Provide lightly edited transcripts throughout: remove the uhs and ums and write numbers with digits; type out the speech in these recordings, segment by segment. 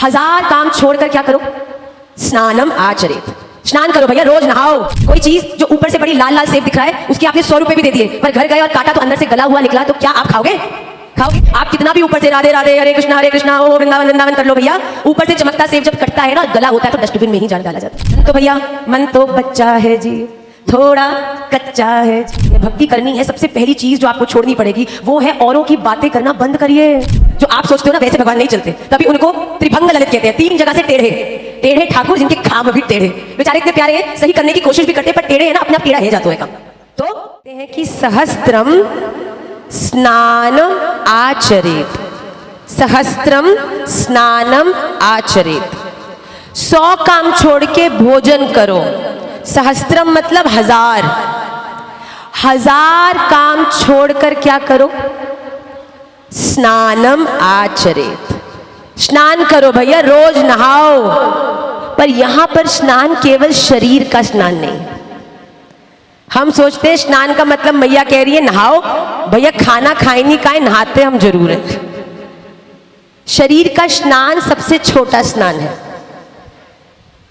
1000 काम छोड़कर क्या करो? स्नानम आचरेत। स्नान करो भैया, रोज नहाओ। कोई चीज जो ऊपर से बड़ी लाल लाल सेब दिख रहा है उसके आपने 100 रुपए भी दे दिए, पर घर गए और काटा तो अंदर से गला हुआ निकला, तो क्या आप खाओगे? खाओगे? आप कितना भी ऊपर से राधे राधे हरे कृष्णा ओ वृंदावन वृंदावन कर लो भैया, ऊपर से चमकता सेब जब कटता है ना, गला होता है तो डस्टबिन में ही डाला जाता है। तो भैया मन तो बच्चा है जी, थोड़ा कच्चा है जी। भक्ति करनी है, सबसे पहली चीज जो आपको छोड़नी पड़ेगी वो है औरों की बातें करना बंद करिए। जो आप सोचते हो ना वैसे भगवान नहीं चलते, तभी उनको त्रिभंग ललित कहते हैं। 3 जगह से टेढ़े ठाकुर, जिनके खाम भी टेढ़े, बेचारे इतने प्यारे हैं, सही करने की कोशिश भी करते हैं, पर टेढ़े है ना, अपने आप टेढ़ा है जाता है काम। तो कहते हैं कि सहस्त्रम स्नान आचरेत, सहस्त्रम स्नानम आचरेत। 100 काम छोड़ के भोजन करो। सहस्त्रम मतलब 1000 काम छोड़कर क्या करो? स्नानम आचरेत। स्नान करो भैया, रोज नहाओ। पर यहां पर स्नान केवल शरीर का स्नान नहीं। हम सोचते हैं स्नान का मतलब मैया कह रही है नहाओ, भैया खाना खाए नहीं खाए नहाते हम जरूर है। शरीर का स्नान सबसे छोटा स्नान है।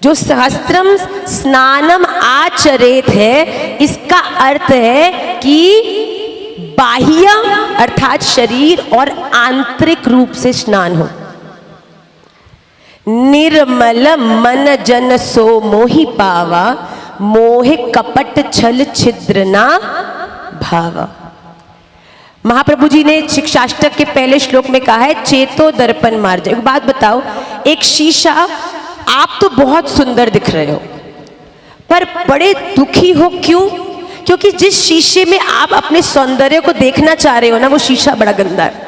जो सहस्त्रम स्नानम आचरेत है, इसका अर्थ है कि बाह्य अर्थात शरीर और आंतरिक रूप से स्नान हो। निर्मल मन जन सो मोहि पावा, मोहे कपट छल छिद्र ना भावा। महाप्रभु जी ने शिक्षाष्टक के पहले श्लोक में कहा है चेतो दर्पण मार्ज। एक बात बताओ, एक शीशा, आप तो बहुत सुंदर दिख रहे हो पर बड़े दुखी हो, क्यों? क्योंकि जिस शीशे में आप अपने सौंदर्य को देखना चाह रहे हो ना, वो शीशा बड़ा गंदा है।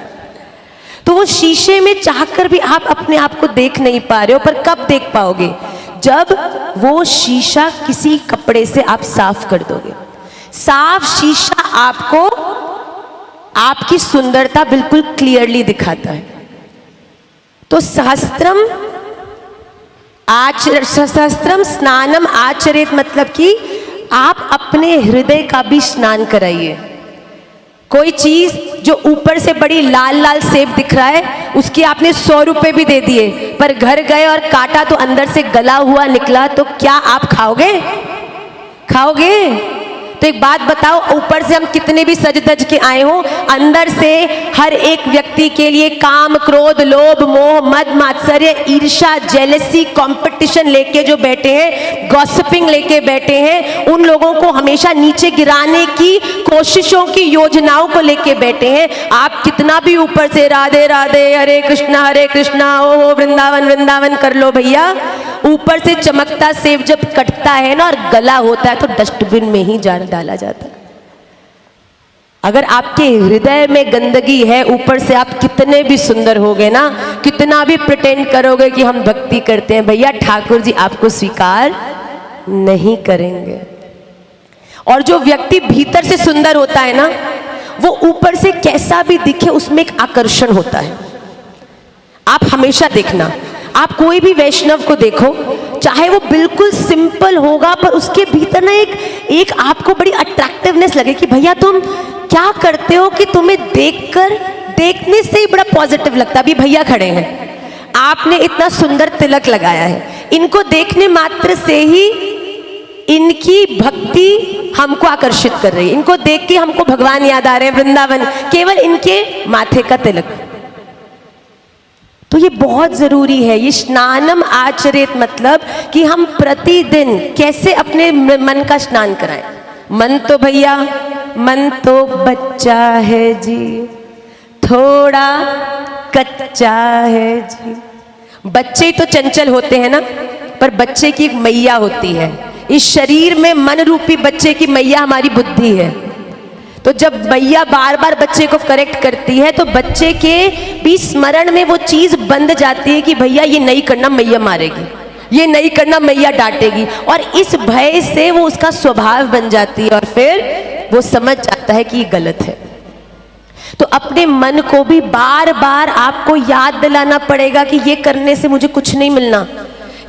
तो वो शीशे में चाहकर भी आप अपने आप को देख नहीं पा रहे हो। पर कब देख पाओगे? जब वो शीशा किसी कपड़े से आप साफ कर दोगे। साफ शीशा आपको आपकी सुंदरता बिल्कुल क्लियरली दिखाता है। तो सहस्त्रम स्नानम आचरेत मतलब कि आप अपने हृदय का भी स्नान कराइए। कोई चीज जो ऊपर से बड़ी लाल लाल सेब दिख रहा है उसके आपने 100 रुपए भी दे दिए, पर घर गए और काटा तो अंदर से गला हुआ निकला, तो क्या आप खाओगे? खाओगे? तो एक बात बताओ, ऊपर से हम कितने भी सज धज के आए हो, अंदर से हर एक व्यक्ति के लिए काम, क्रोध, लोभ, मोह, मद, मात्सर्य, ईर्ष्या, जेलसी, कंपटीशन लेके जो बैठे हैं, गॉसिपिंग लेके बैठे हैं, उन लोगों को हमेशा नीचे गिराने की कोशिशों की योजनाओं को लेके बैठे हैं। आप कितना भी ऊपर से राधे राधे हरे कृष्णा ओ वृंदावन वृंदावन कर लो भैया, ऊपर से चमकता सेब जब कटता है ना और गला होता है तो डस्टबिन में ही डाला जाता है। अगर आपके हृदय में गंदगी है, ऊपर से आप कितने भी सुंदर होगे ना, कितना भी प्रिटेंड करोगे कि हम भक्ति करते हैं, भैया ठाकुर जी आपको स्वीकार नहीं करेंगे। और जो व्यक्ति भीतर से सुंदर होता है ना, वो ऊपर से कैसा भी दिखे उसमें एक आकर्षण होता है। आप हमेशा देखना, आप कोई भी वैष्णव को देखो, चाहे वो बिल्कुल सिंपल होगा पर उसके भीतर ना एक आपको बड़ी अट्रैक्टिवनेस लगे कि भैया तुम क्या करते हो कि तुम्हें देखने से ही बड़ा पॉजिटिव लगता है। अभी भैया खड़े हैं, आपने इतना सुंदर तिलक लगाया है, इनको देखने मात्र से ही इनकी भक्ति हमको आकर्षित कर रही है। इनको देख के हमको भगवान याद आ रहे हैं, वृंदावन, केवल इनके माथे का तिलक। तो ये बहुत जरूरी है। ये स्नानम आचरेत मतलब कि हम प्रतिदिन कैसे अपने मन का स्नान कराएं। मन तो भैया, मन तो बच्चा है जी, थोड़ा कच्चा है जी। बच्चे ही तो चंचल होते हैं ना, पर बच्चे की एक मैया होती है। इस शरीर में मन रूपी बच्चे की मैया हमारी बुद्धि है। तो जब मैया बार बार बच्चे को करेक्ट करती है तो बच्चे के भी स्मरण में वो चीज बंध जाती है कि भैया ये नहीं करना, मैया मारेगी, ये नहीं करना, मैया डांटेगी, और इस भय से वो उसका स्वभाव बन जाती है और फिर वो समझ जाता है कि ये गलत है। तो अपने मन को भी बार बार आपको याद दिलाना पड़ेगा कि ये करने से मुझे कुछ नहीं मिलना।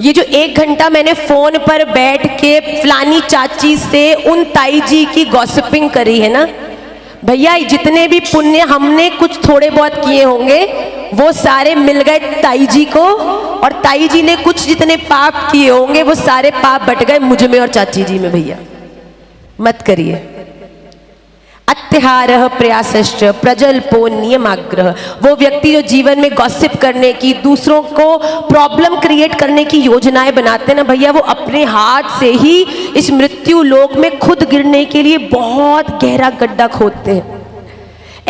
ये जो 1 घंटा मैंने फोन पर बैठ के फलानी चाची से उन ताई जी की गॉसिपिंग करी है ना, भैया जितने भी पुण्य हमने कुछ थोड़े बहुत किए होंगे वो सारे मिल गए ताई जी को, और ताई जी ने कुछ जितने पाप किए होंगे वो सारे पाप बट गए मुझ में और चाची जी में। भैया मत करिए। अत्याहारः प्रयासश्च प्रजल्पो नियमाग्रह। वो व्यक्ति जो जीवन में गॉसिप करने की, दूसरों को प्रॉब्लम क्रिएट करने की योजनाएं बनाते हैं ना भैया, वो अपने हाथ से ही इस मृत्यु लोक में खुद गिरने के लिए बहुत गहरा गड्ढा खोदते हैं।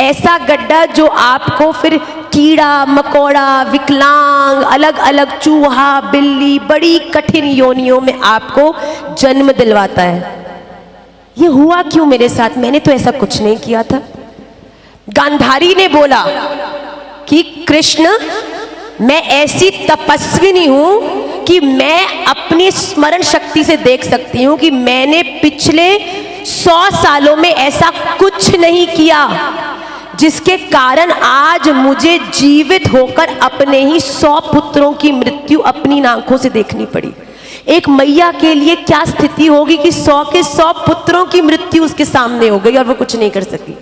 ऐसा गड्ढा जो आपको फिर कीड़ा मकोड़ा, विकलांग, अलग अलग चूहा बिल्ली, बड़ी कठिन योनियों में आपको जन्म दिलवाता है। ये हुआ क्यों मेरे साथ? मैंने तो ऐसा कुछ नहीं किया था। गांधारी ने बोला कि कृष्ण, मैं ऐसी तपस्विनी हूं कि मैं अपनी स्मरण शक्ति से देख सकती हूं कि मैंने पिछले 100 सालों में ऐसा कुछ नहीं किया जिसके कारण आज मुझे जीवित होकर अपने ही 100 पुत्रों की मृत्यु अपनी आंखों से देखनी पड़ी। एक मैया के लिए क्या स्थिति होगी कि 100 के 100 पुत्रों की मृत्यु उसके सामने हो गई और वो कुछ नहीं कर सकी।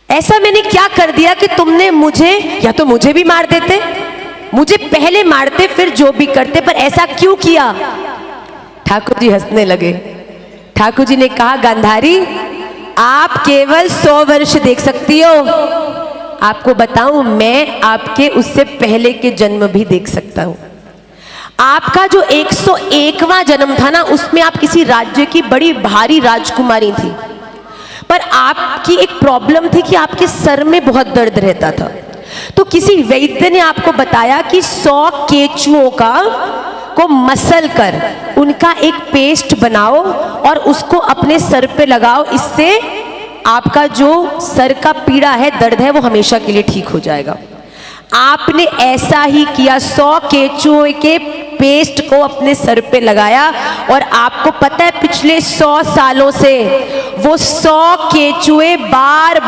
ऐसा मैंने क्या कर दिया कि तुमने मुझे, या तो मुझे भी मार देते, मुझे पहले मारते फिर जो भी करते, पर ऐसा क्यों किया? ठाकुर जी हंसने लगे। ठाकुर जी ने कहा, गांधारी आप केवल 100 वर्ष देख सकती हो, आपको बताऊं मैं आपके उससे पहले के जन्म भी देख सकता हूं। आपका जो 101वां जन्म था ना, उसमें आप किसी राज्य की बड़ी भारी राजकुमारी थी, पर आपकी एक प्रॉब्लम थी कि आपके सर में बहुत दर्द रहता था। तो किसी वैद्य ने आपको बताया कि 100 केचुओं को मसल कर उनका एक पेस्ट बनाओ और उसको अपने सर पे लगाओ, इससे आपका जो सर का पीड़ा है, दर्द है, वो हमेशा के लिए ठीक हो जाएगा। आपने ऐसा ही किया, 100 केचुए के पेस्ट को अपने सर पे लगाया, और आपको पता है पिछले 100 सालों से वो 100 केचुए बार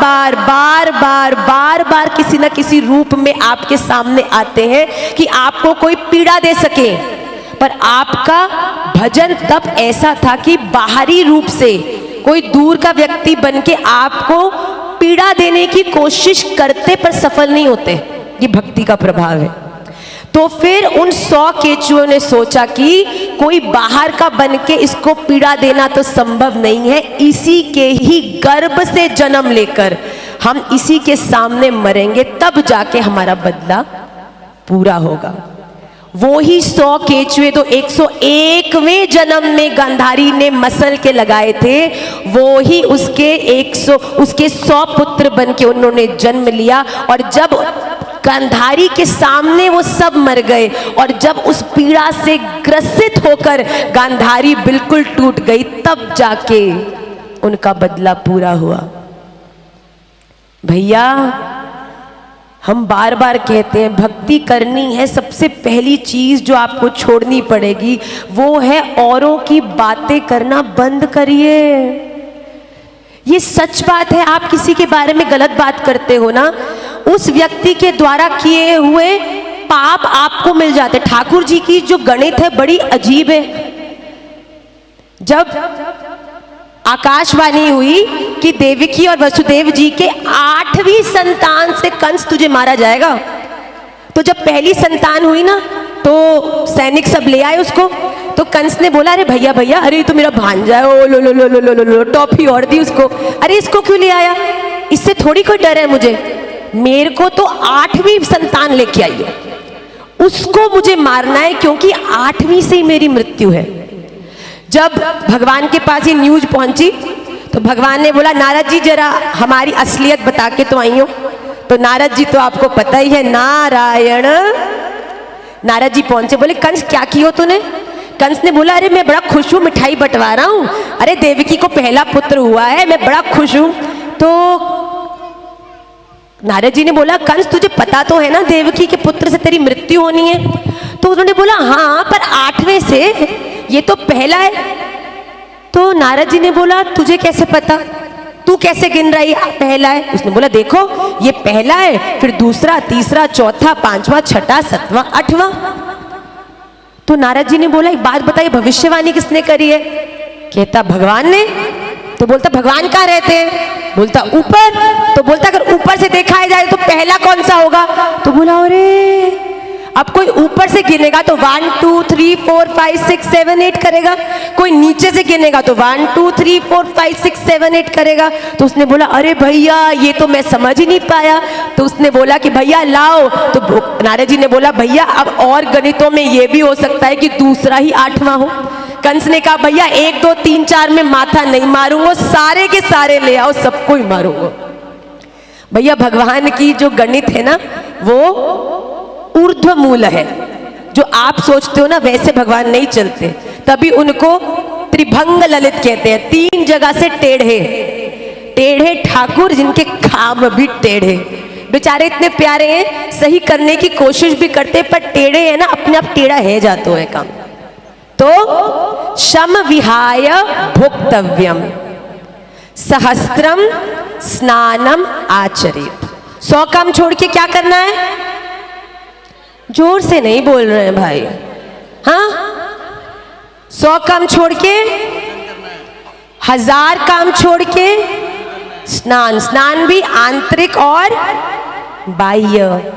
बार किसी न किसी रूप में आपके सामने आते हैं कि आपको कोई पीड़ा दे सके। पर आपका भजन तब ऐसा था कि बाहरी रूप से कोई दूर का व्यक्ति बन के आपको पीड़ा देने की कोशिश करते पर सफल नहीं होते। ये भक्ति का प्रभाव है। तो फिर उन 100 केचुओं ने सोचा कि कोई बाहर का बन के इसको पीड़ा देना तो संभव नहीं है, इसी के ही गर्भ से जन्म लेकर हम इसी के सामने मरेंगे, तब जाके हमारा बदला पूरा होगा। वो ही 100 केचुए तो 101वें जन्म में गांधारी ने मसल के लगाए थे, वो ही उसके 100 पुत्र बन के उन्होंने जन्म लिया। और जब गांधारी के सामने वो सब मर गए, और जब उस पीड़ा से ग्रसित होकर गांधारी बिल्कुल टूट गई, तब जाके उनका बदला पूरा हुआ। भैया हम बार बार कहते हैं, भक्ति करनी है, सबसे पहली चीज जो आपको छोड़नी पड़ेगी वो है औरों की बातें करना बंद करिए। ये सच बात है। आप किसी के बारे में गलत बात करते हो ना, उस व्यक्ति के द्वारा किए हुए पाप आपको मिल जाते। ठाकुर जी की जो गणित है बड़ी अजीब है। जब आकाशवाणी हुई कि देवकी और वसुदेव जी के 8वीं संतान से कंस तुझे मारा जाएगा, तो जब पहली संतान हुई ना, तो सैनिक सब ले आए उसको। तो कंस ने बोला, अरे भैया भैया, अरे तो मेरा भांजा है, ओ लो लो लो लो लो लो, टॉफी और दी उसको। अरे इसको क्यों ले आया? इससे थोड़ी कोई डर है मुझे, मेरे को तो 8वीं संतान लेके आई है, उसको मुझे मारना है, क्योंकि 8वीं से ही मेरी मृत्यु है। जब भगवान के पास ये न्यूज पहुंची तो भगवान ने बोला, नारद जी जरा हमारी असलियत बता के तो आई हो। तो नारद जी तो आपको पता ही है, नारायण। नारद जी पहुंचे, बोले कंस क्या किया तूने? कंस ने बोला, अरे मैं बड़ा खुश हूँ, मिठाई बंटवा रहा हूँ, अरे देवकी को पहला पुत्र हुआ है, मैं बड़ा खुश हूँ। तो नारद जी ने बोला, कंस तुझे पता तो है ना देवकी के पुत्र से तेरी मृत्यु होनी है? तो उन्होंने बोला, हाँ पर 8वें से, ये तो पहला है। तो नारद जी ने बोला, तुझे कैसे पता? तू कैसे गिन रही पहला है? उसने बोला, देखो ये पहला है, फिर दूसरा, तीसरा, चौथा, 5वां, 6वां, 7वां, 8वां। तो नारद जी ने बोला, एक बात बताइए, भविष्यवाणी किसने करी है? कहता भगवान ने। तो बोलता भगवान कहाँ रहते हैं? बोलता ऊपर। तो बोलता अगर ऊपर से देखा जाए तो पहला कौन सा होगा? तो बोला अरे अब कोई ऊपर से गिनेगा तो 1 2 3 4 5 6 7 8 करेगा, कोई नीचे से गिनेगा तो 1 2 3 4 5 6 7 8 करेगा। तो उसने बोला अरे भैया ये तो मैं समझ ही नहीं पाया। तो उसने बोला कि भैया लाओ। तो नारद जी ने बोला भैया अब और गणितों में ये भी हो सकता है कि दूसरा ही 8वां हो। कंस ने कहा भैया 1 2 3 4 में माथा नहीं मारूंगा, सारे के सारे ले आओ, सबको ही मारूंगा। भैया भगवान की जो गणित है ना वो ऊर्ध्व मूल है। जो आप सोचते हो ना वैसे भगवान नहीं चलते, तभी उनको त्रिभंग ललित कहते हैं। 3 जगह से टेढ़े टेढ़े ठाकुर जिनके खाम भी टेढ़े। बेचारे इतने प्यारे हैं, सही करने की कोशिश भी करते पर टेढ़े है ना, अपने आप टेढ़ा है जातो है काम। तो शम विहाय भोक्तव्यम सहस्त्रम स्नानम आचरित। 100 काम छोड़ के क्या करना है? जोर से नहीं बोल रहे हैं भाई। हाँ 100 काम छोड़ के, 1000 काम छोड़ के स्नान। स्नान भी आंतरिक और बाह्य।